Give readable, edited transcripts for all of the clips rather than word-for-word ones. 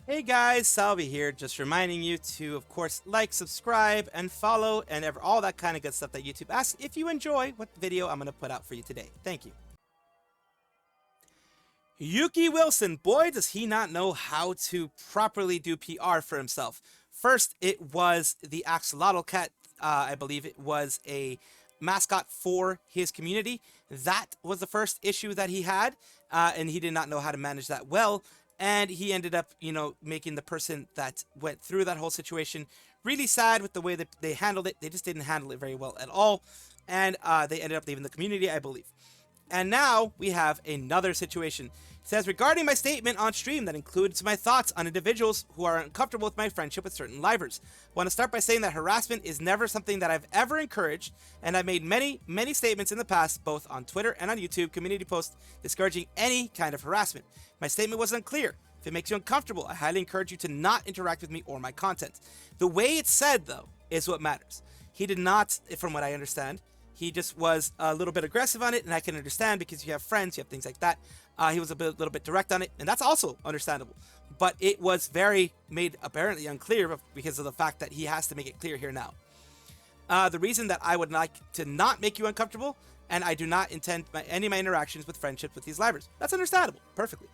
Hey guys, Salvi here, just reminding you to, of course, like, subscribe, and follow, and all that kind of good stuff that YouTube asks if you enjoy what video I'm going to put out for you today. Thank you. Yuki Wilson, boy, does he not know how to properly do PR for himself. First, it was the Axolotl cat. I believe it was a mascot for his community. That was the first issue that he had, and he did not know how to manage that well. And he ended up, making the person that went through that whole situation really sad with the way that they handled it. They just didn't handle it very well at all. And they ended up leaving the community, I believe. And now we have another situation. It says, regarding my statement on stream that includes my thoughts on individuals who are uncomfortable with my friendship with certain livers. I want to start by saying that harassment is never something that I've ever encouraged, and I've made many statements in the past, both on Twitter and on YouTube community posts, discouraging any kind of harassment. My statement was unclear. If it makes you uncomfortable, I highly encourage you to not interact with me or my content. The way it's said, though, is what matters. He did not, from what I understand, he just was a little bit aggressive on it, and I can understand because you have friends, you have things like that. He was little bit direct on it, and that's also understandable. But it was made apparently unclear because of the fact that he has to make it clear here now. The reason that I would like to not make you uncomfortable, and I do not intend any of my interactions with friendships with these livers. That's understandable, perfectly.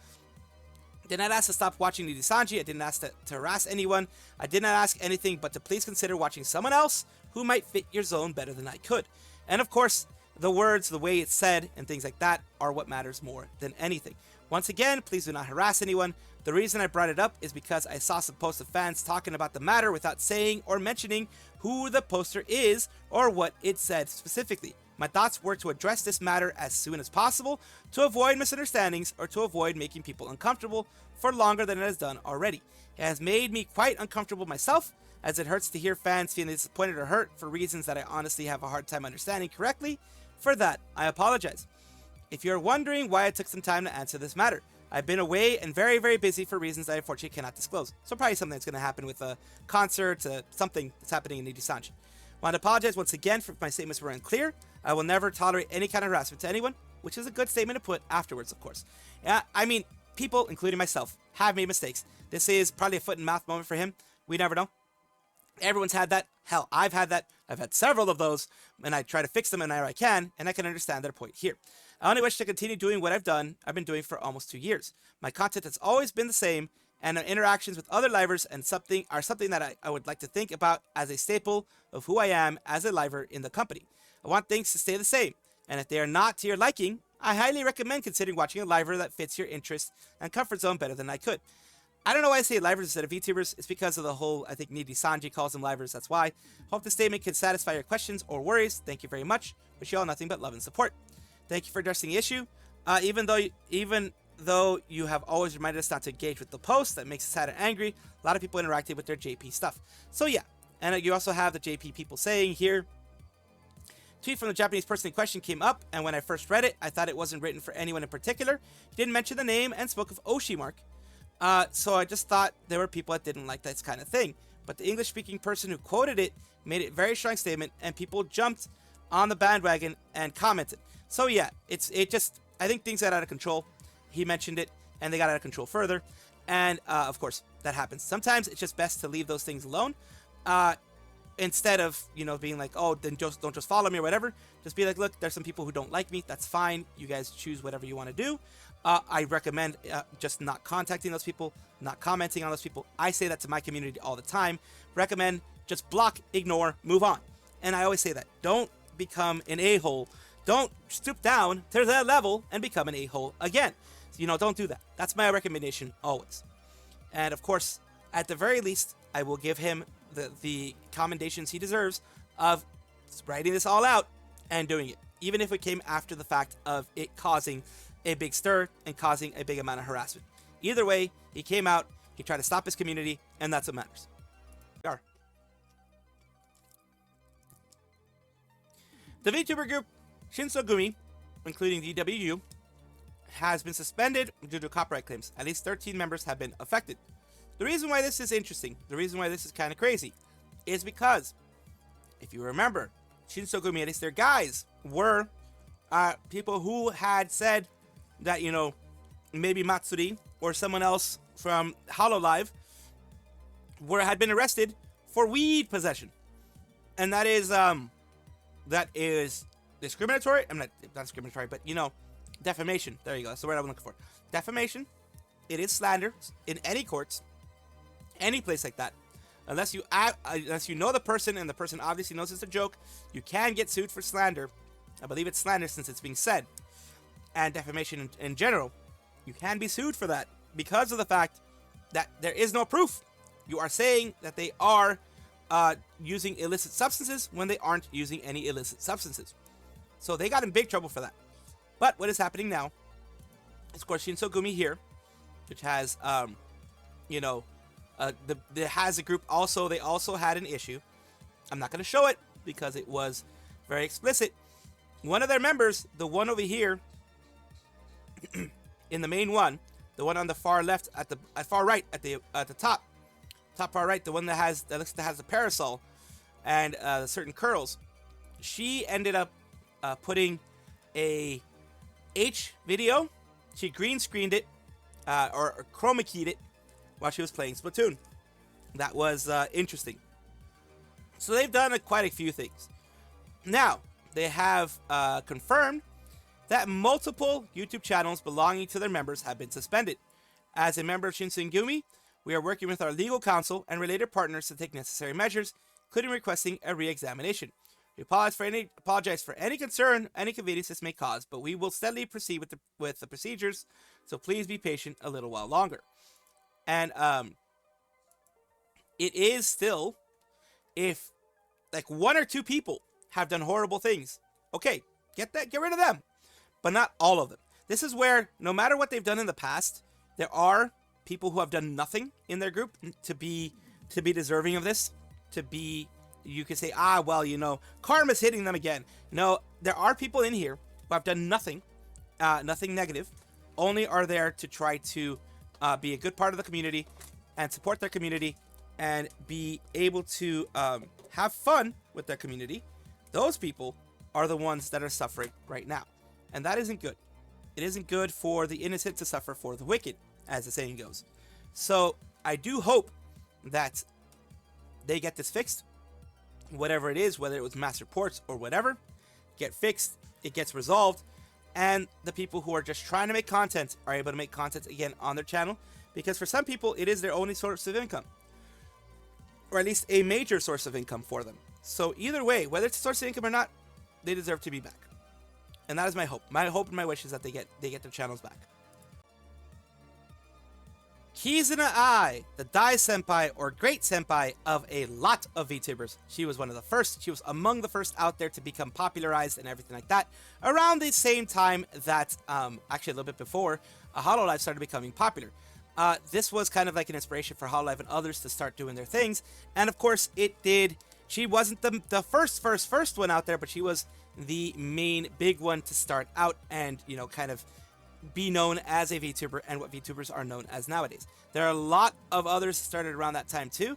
I did not ask to stop watching Nijisanji. I didn't ask to harass anyone. I did not ask anything but to please consider watching someone else who might fit your zone better than I could. And of course, the words, the way it's said, and things like that are what matters more than anything. Once again, please do not harass anyone. The reason I brought it up is because I saw some posts of fans talking about the matter without saying or mentioning who the poster is or what it said specifically. My thoughts were to address this matter as soon as possible, to avoid misunderstandings or to avoid making people uncomfortable for longer than it has done already. It has made me quite uncomfortable myself, as it hurts to hear fans feeling disappointed or hurt for reasons that I honestly have a hard time understanding correctly. For that, I apologize. If you're wondering why I took some time to answer this matter, I've been away and very busy for reasons I unfortunately cannot disclose. So probably something that's going to happen with a concert, something that's happening in Nijisanji. I want to apologize once again for if my statements were unclear. I will never tolerate any kind of harassment to anyone, which is a good statement to put afterwards, of course. I mean, people, including myself, have made mistakes. This is probably a foot in mouth moment for him. We never know. Everyone's had that. Hell, I've had that. I've had several of those, and I try to fix them whenever I can, and I can understand their point here. I only wish to continue doing what I've been doing for almost 2 years. My content has always been the same, and our interactions with other livers are something that I would like to think about as a staple of who I am as a liver in the company. I want things to stay the same, and if they are not to your liking, I highly recommend considering watching a liver that fits your interest and comfort zone better than I could. I don't know why I say livers instead of VTubers. It's because of the whole, I think Nijisanji calls them livers, that's why. Hope this statement can satisfy your questions or worries. Thank you very much. Wish you all nothing but love and support. Thank you for addressing the issue. Even though you have always reminded us not to engage with the post, that makes us sad and angry. A lot of people interacted with their JP stuff. So yeah, and you also have the JP people saying here, tweet from the Japanese person in question came up, and when I first read it, I thought it wasn't written for anyone in particular. He didn't mention the name and spoke of Oshimark. So I just thought there were people that didn't like that kind of thing. But the English-speaking person who quoted it made it a very strong statement, and people jumped on the bandwagon and commented. So yeah, I think things got out of control. He mentioned it, and they got out of control further. And of course, that happens. Sometimes it's just best to leave those things alone. Instead of, being like, oh, then don't just follow me or whatever. Just be like, look, there's some people who don't like me. That's fine. You guys choose whatever you want to do. I recommend just not contacting those people, not commenting on those people. I say that to my community all the time. Recommend just block, ignore, move on. And I always say that. Don't become an a-hole. Don't stoop down to that level and become an a-hole again. Don't do that. That's my recommendation always. And of course, at the very least, I will give him the commendations he deserves of writing this all out and doing it, even if it came after the fact of it causing a big stir and causing a big amount of harassment. Either way, he came out, he tried to stop his community, and that's what matters. The VTuber group Shinsogumi, including DWU, has been suspended due to copyright claims. At least 13 members have been affected. The reason why this is interesting, the reason why this is kind of crazy, is because, if you remember, Shinsogumi, at least their guys, were people who had said that, you know, maybe Matsuri or someone else from Hololive had been arrested for weed possession. And that is discriminatory. I'm not discriminatory, but, you know, defamation. There you go. That's the word I'm looking for. Defamation. It is slander in any courts, any place like that. Unless you know the person and the person obviously knows it's a joke, you can get sued for slander. I believe it's slander since it's being said. And defamation in general, you can be sued for that because of the fact that there is no proof. You are saying that they are using illicit substances when they aren't using any illicit substances. So they got in big trouble for that. But what is happening now is, of course, Shinsogumi here, which has, has a group also. They also had an issue. I'm not going to show it because it was very explicit. One of their members, the one over here, in the main one, the one on the far left far right at the top far right, the one that has the parasol and certain curls. She ended up putting a H video. She green screened it or chroma keyed it while she was playing Splatoon. That was interesting. So they've done quite a few things. Now, they have confirmed that multiple YouTube channels belonging to their members have been suspended. As a member of Shinsengumi, we are working with our legal counsel and related partners to take necessary measures, including requesting a re-examination. We apologize for any concern, any inconvenience this may cause, but we will steadily proceed with the procedures, so please be patient a little while longer. And it is still, if like one or two people have done horrible things, okay, get rid of them, but not all of them. This is where, no matter what they've done in the past, there are people who have done nothing in their group to be deserving of this, to be, you could say, well, you know, karma's hitting them again. No, there are people in here who have done nothing, nothing negative, only are there to try to be a good part of the community and support their community and be able to have fun with their community. Those people are the ones that are suffering right now. And that isn't good. It isn't good for the innocent to suffer for the wicked, as the saying goes. So I do hope that they get this fixed. Whatever it is, whether it was mass reports or whatever, get fixed, it gets resolved, and the people who are just trying to make content are able to make content again on their channel, because for some people it is their only source of income, or at least a major source of income for them. So either way, whether it's a source of income or not, they deserve to be back. And that is my hope. My hope and my wish is that they get their channels back. Kizuna Ai, the Dai Senpai or Great Senpai of a lot of VTubers. She was one of the first. She was among the first out there to become popularized and everything like that. Around the same time that, actually a little bit before, Hololive started becoming popular. This was kind of like an inspiration for Hololive and others to start doing their things. And of course, it did. She wasn't the first one out there, but she was the main big one to start out and, you know, kind of be known as a VTuber and what VTubers are known as nowadays. There are a lot of others started around that time too,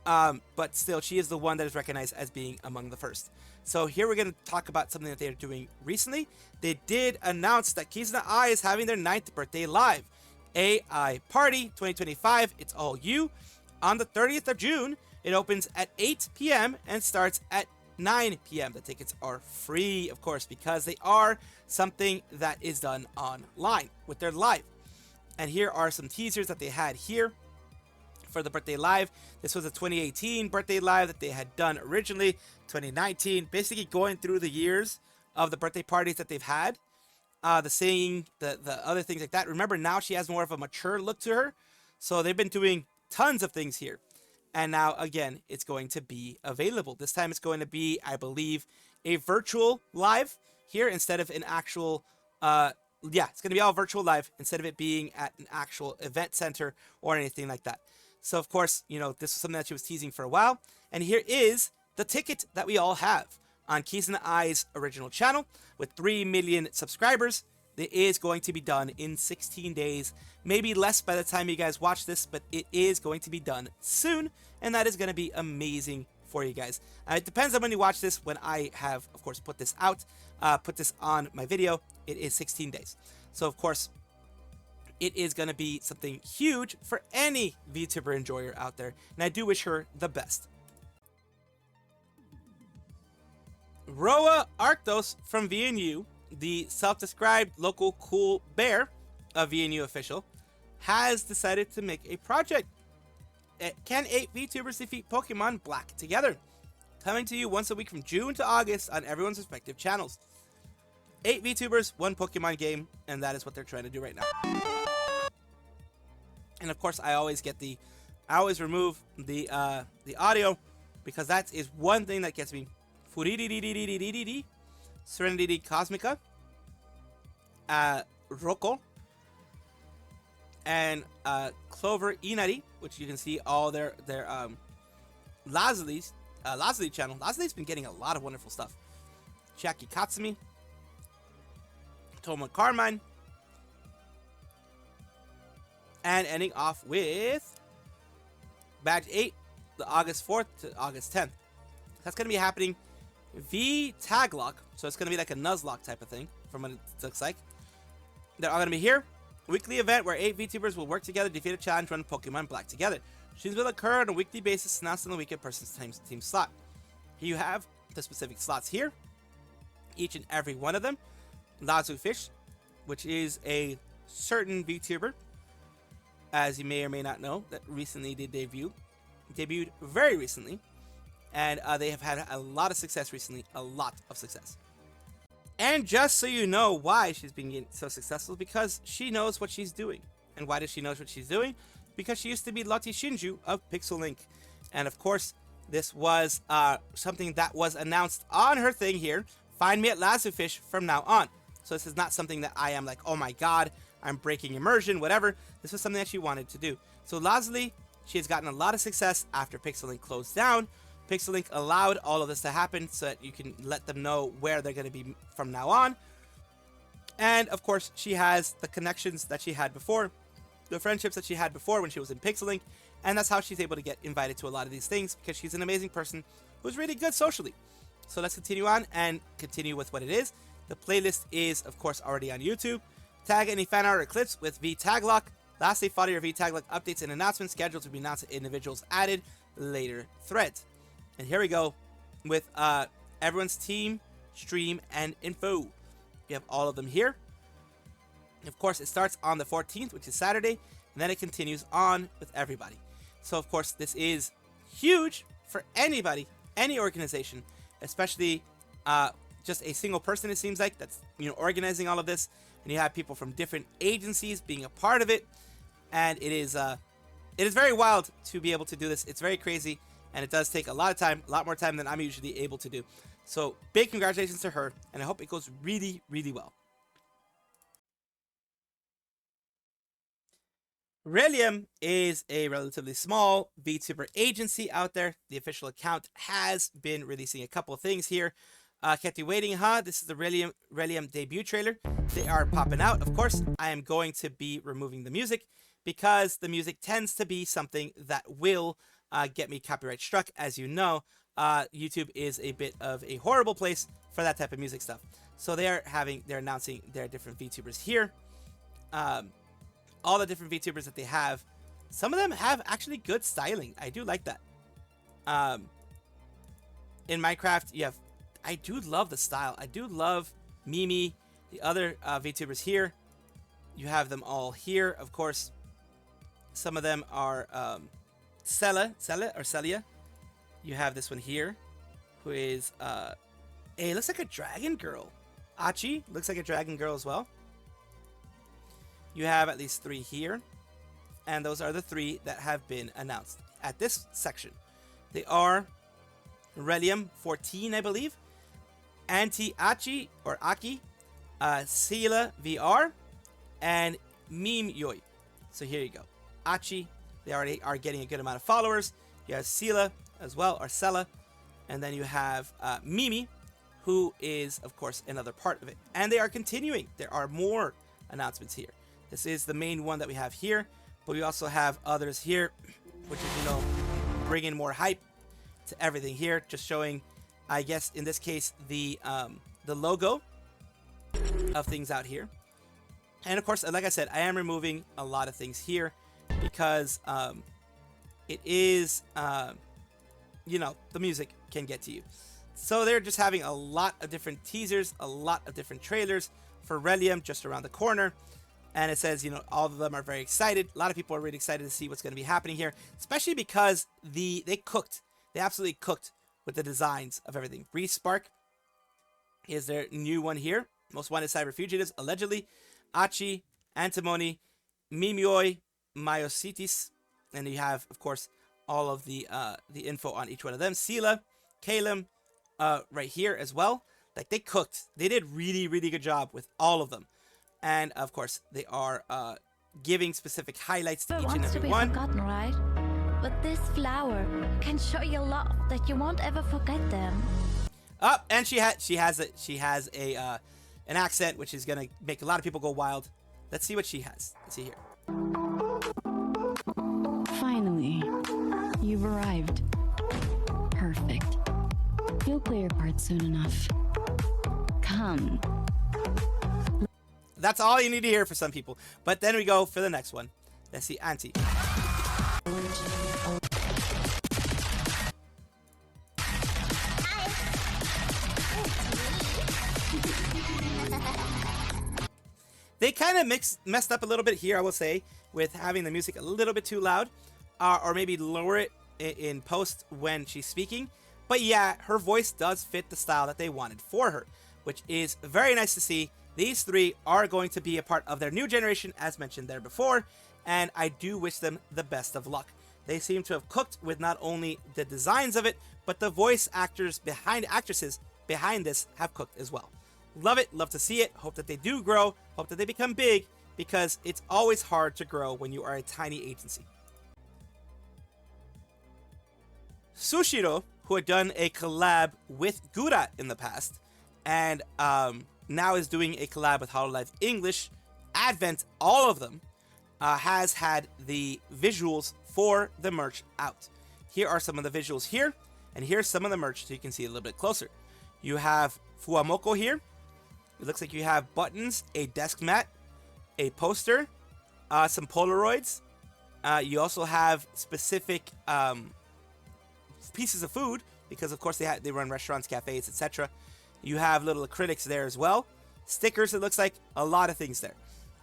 but still, she is the one that is recognized as being among the first. So here we're going to talk about something that they're doing recently. They did announce that Kizuna Ai is having their 9th birthday live. AI Party 2025, it's all you. On the 30th of June, it opens at 8 p.m. and starts at 9 p.m. The tickets are free, of course, because they are something that is done online with their live. And here are some teasers that they had here for the birthday live. This was a 2018 birthday live that they had done originally, 2019, basically going through the years of the birthday parties that they've had. The singing, the other things like that. Remember, now she has more of a mature look to her. So they've been doing tons of things here. And now, again, it's going to be available. This time it's going to be, I believe, a virtual live here instead of an actual, it's going to be all virtual live instead of it being at an actual event center or anything like that. So, of course, you know, this was something that she was teasing for a while. And here is the ticket that we all have on Kizuna Ai's original channel with 3 million subscribers. It is going to be done in 16 days, maybe less by the time you guys watch this, but it is going to be done soon, and that is going to be amazing for you guys. It depends on when you watch this. When I have, of course, put this out, put this on my video, it is 16 days. So, of course, it is going to be something huge for any VTuber enjoyer out there. And I do wish her the best. Roa Arctos from VNU, the self-described local cool bear of VNU official, has decided to make a project. Can 8 VTubers defeat Pokemon Black together? Coming to you once a week from June to August on everyone's respective channels. 8 VTubers, 1 Pokemon game, and that is what they're trying to do right now. And of course, I always remove the audio, because that is one thing that gets me. Serenity Cosmica, Roko, and Clover Inari, which you can see all their Lazuli channel. Lazuli's been getting a lot of wonderful stuff. Chiaki Katsumi, Toma Carmine, and ending off with Badge 8, the August 4th to August 10th. That's going to be happening V Taglock, so it's going to be like a Nuzlocke type of thing from what it looks like. They're all going to be here. Weekly event where 8 VTubers will work together to defeat a challenge, run Pokemon Black together. Streams will occur on a weekly basis, announced on the weekend person's team slot. Here you have the specific slots here, each and every one of them. Lazu Fish, which is a certain VTuber, as you may or may not know, that recently did debuted very recently, and they have had a lot of success recently, a lot of success. And just so you know why she's been so successful, because she knows what she's doing. And why does she know what she's doing? Because she used to be Lottie Shinju of Pixel Link. And of course, this was something that was announced on her thing here. Find me at Lazufish from now on. So this is not something that I am like, oh my god, I'm breaking immersion, whatever. This was something that she wanted to do. So Lazuli, she has gotten a lot of success after Pixel Link closed down. Pixel Link allowed all of this to happen so that you can let them know where they're going to be from now on. And of course, she has the connections that she had before, the friendships that she had before when she was in Pixel Link, and that's how she's able to get invited to a lot of these things, because she's an amazing person who's really good socially. So let's continue on and continue with what it is. The playlist is, of course, already on YouTube. Tag any fan art or clips with V Taglock. Lastly, follow your V Taglock updates and announcements scheduled to be announced to individuals added later threads. And here we go with everyone's team, stream, and info. You have all of them here. Of course, it starts on the 14th, which is Saturday, and then it continues on with everybody. So, of course, this is huge for anybody, any organization, especially just a single person, it seems like, that's, you know, organizing all of this. And you have people from different agencies being a part of it. And it is very wild to be able to do this. It's very crazy. And it does take a lot of time, a lot more time than I'm usually able to do. So big congratulations to her, and I hope it goes really, really well. Releum is a relatively small VTuber agency out there. The official account has been releasing a couple of things here. Kept you waiting, huh? This is the Releum debut trailer. They are popping out. Of course, I am going to be removing the music, because the music tends to be something that will get me copyright struck. As you know, YouTube is a bit of a horrible place for that type of music stuff. So they're announcing their different VTubers here. All the different VTubers that they have, some of them have actually good styling. I do like that. In Minecraft, I do love the style. I do love Mimi, the other VTubers here. You have them all here, of course. Some of them are Celia. You have this one here, who is hey, looks like a dragon girl. Achi looks like a dragon girl as well. You have at least 3 here, and those are the 3 that have been announced at this section. They are Releum 14, I believe, Anti-Achi or Aki, Sela VR, and Meme Yoi. So here you go. Achi, they already are getting a good amount of followers. You have Sela as well, or Sela, and then you have Mimi, who is, of course, another part of it. And they are continuing. There are more announcements here. This is the main one that we have here, but we also have others here, which is, you know, bringing more hype. to everything here, just showing, I guess in this case, the logo of things out here. And of course, like I said, I am removing a lot of things here because it is, you know, the music can get to you. So they're just having a lot of different teasers, a lot of different trailers for Releum just around the corner. And it says, you know, all of them are very excited. A lot of people are really excited to see what's going to be happening here, especially because they absolutely cooked with the designs of everything. Respark is their new one here. Most wanted cyber fugitives, allegedly. Achi, Antimony, Mimioi, Myositis, and you have, of course, all of the info on each one of them. Sela, Kalem, right here as well. Like, they cooked. They did really, really good job with all of them. And of course, they are giving specific highlights to each and every one. Forgotten, right? But this flower can show you love that you won't ever forget them. Oh, and she has an accent which is gonna make a lot of people go wild. Let's see what she has. Let's see here. Finally, you've arrived. Perfect. You'll play your part soon enough. Come. That's all you need to hear for some people. But then we go for the next one. Let's see, Auntie. They kind of messed up a little bit here, I will say, with having the music a little bit too loud, or maybe lower it in post when she's speaking. But yeah, her voice does fit the style that they wanted for her, which is very nice to see. These three are going to be a part of their new generation, as mentioned there before, and I do wish them the best of luck. They seem to have cooked with not only the designs of it, but the voice actresses behind this have cooked as well. Love it, love to see it, hope that they do grow, hope that they become big, because it's always hard to grow when you are a tiny agency. Sushiro, who had done a collab with Gura in the past, and now is doing a collab with Hololive English, Advent, all of them, has had the visuals for the merch out. Here are some of the visuals here, and here's some of the merch so you can see a little bit closer. You have Fuamoko here. It looks like you have buttons, a desk mat, a poster, some Polaroids. You also have specific pieces of food, because of course they run restaurants, cafes, etc. You have little acrylics there as well. Stickers, it looks like, a lot of things there.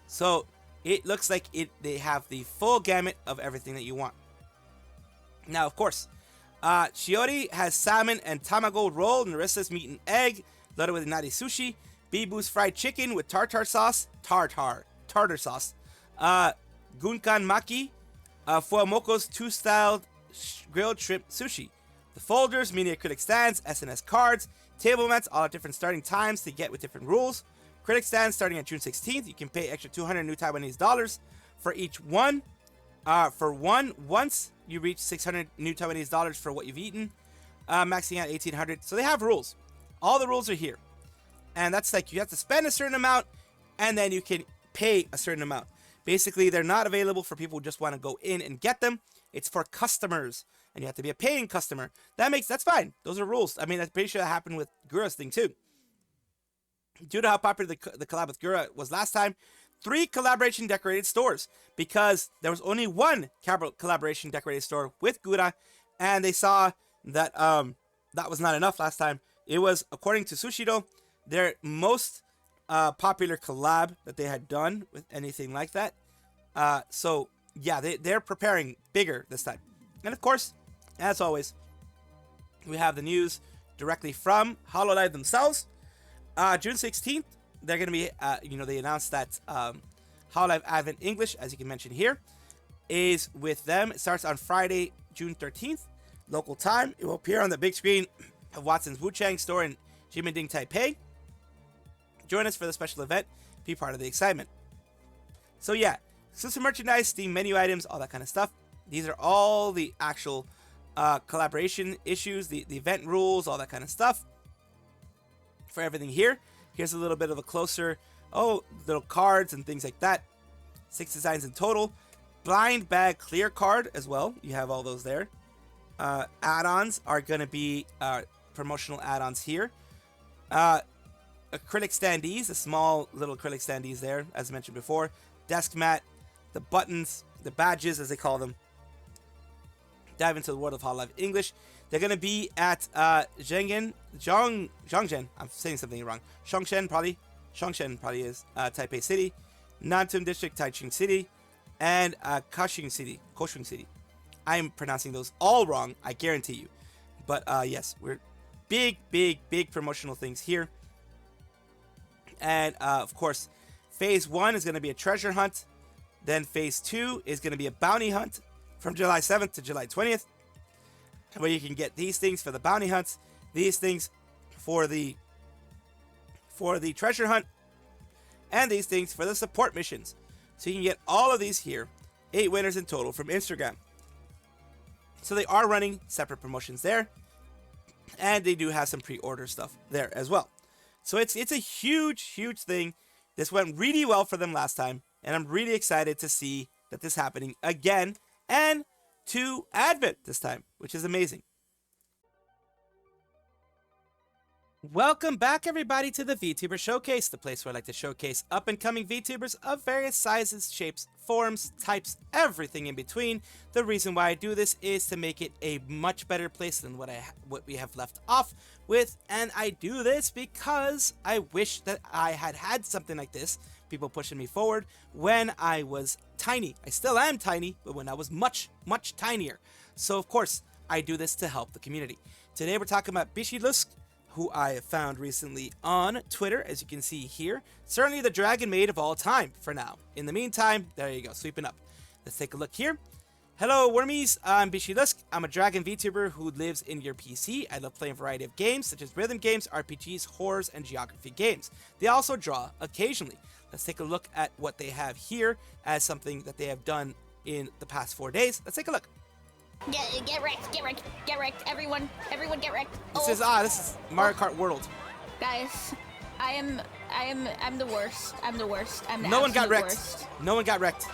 So it looks like they have the full gamut of everything that you want. Now, of course, Shiori has salmon and tamago roll, Narissa's meat and egg, loaded with nari sushi, Bibu's fried chicken with tartar sauce, tartar sauce, gunkan maki, Fuamoko's two-styled grilled shrimp sushi. The folders, mini acrylic stands, SNS cards, table mats, all at different starting times to get with different rules. Critic stands starting on June 16th. You can pay extra 200 new Taiwanese dollars for each one. Once you reach 600 new Taiwanese dollars for what you've eaten, maxing out 1,800. So they have rules. All the rules are here. And that's like, you have to spend a certain amount, and then you can pay a certain amount. Basically, they're not available for people who just want to go in and get them. It's for customers, and you have to be a paying customer. That's fine. Those are rules. I mean, I'm pretty sure that happened with Gura's thing too. Due to how popular the collab with Gura was last time, 3 collaboration decorated stores, because there was only one collaboration decorated store with Gura, and they saw that that was not enough last time. It was, according to Sushiro, their most popular collab that they had done with anything like that. So yeah, they're preparing bigger this time. And of course, as always, we have the news directly from Hololive themselves. June 16th, they're going to be, they announced that Hololive Advent English, as you can mention here, is with them. It starts on Friday, June 13th, local time. It will appear on the big screen of Watson's Wuchang store in Jimending, Taipei. Join us for the special event. Be part of the excitement. So yeah, exclusive merchandise, Steam menu items, all that kind of stuff. These are all the actual collaboration issues, the event rules, all that kind of stuff for everything here. Here's a little bit of a closer, little cards and things like that. 6 designs in total. Blind bag clear card as well. You have all those there. add-ons are going to be promotional add-ons here. Acrylic standees, the small little acrylic standees there, as mentioned before. Desk mat, the buttons, the badges, as they call them. Dive into the world of Hololive English. They're going to be at Zhongzhen. I'm saying something wrong. Shongshen probably is Taipei City. Nantum District, Taichung City. And Kaohsiung City. I'm pronouncing those all wrong, I guarantee you. But yes, we're big promotional things here. And of course, Phase 1 is going to be a treasure hunt. Then Phase 2 is going to be a bounty hunt from July 7th to July 20th. Where you can get these things for the bounty hunts, these things for the treasure hunt, and these things for the support missions. So you can get all of these here, 8 winners in total from Instagram. So they are running separate promotions there, and they do have some pre-order stuff there as well. So it's a huge thing. This went really well for them last time, and I'm really excited to see that this is happening again, and to Advent this time, which is amazing. Welcome back, everybody, to the VTuber Showcase, the place where I like to showcase up-and-coming VTubers of various sizes, shapes, forms, types, everything in between. The reason why I do this is to make it a much better place than what we have left off with, and I do this because I wish that I had something like this, people pushing me forward, when I was tiny. I still am tiny, but when I was much tinier. So, of course, I do this to help the community. Today, we're talking about Bishilusk, who I have found recently on Twitter, as you can see here. Certainly the dragon maid of all time for now. In the meantime, there you go, sweeping up. Let's take a look here. Hello, Wormies. I'm Bishilusk. I'm a dragon VTuber who lives in your PC. I love playing a variety of games, such as rhythm games, RPGs, horrors, and geography games. They also draw occasionally. Let's take a look at what they have here as something that they have done in the past 4 days. Let's take a look. Get wrecked, everyone get wrecked. This is Mario Kart World. Guys, I'm the worst. I'm the No one got wrecked. worst. No one got wrecked.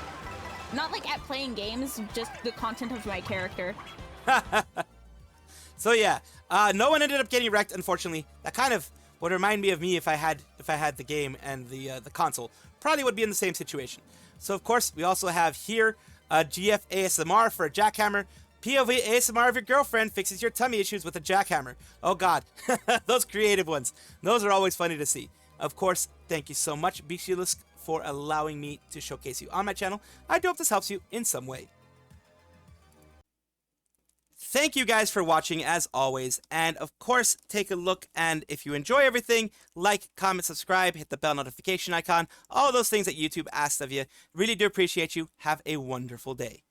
Not like at playing games, just the content of my character. So yeah, no one ended up getting wrecked, unfortunately. That kind of would remind me of me if I had the game and the console. Probably would be in the same situation. So of course, we also have here GF ASMR for a jackhammer. POV ASMR of your girlfriend fixes your tummy issues with a jackhammer. Oh god, those creative ones. Those are always funny to see. Of course, thank you so much, Bishilusk, for allowing me to showcase you on my channel. I do hope this helps you in some way. Thank you guys for watching as always, and of course, take a look, and if you enjoy everything, like, comment, subscribe, hit the bell notification icon, all those things that YouTube asks of you. Really do appreciate you. Have a wonderful day.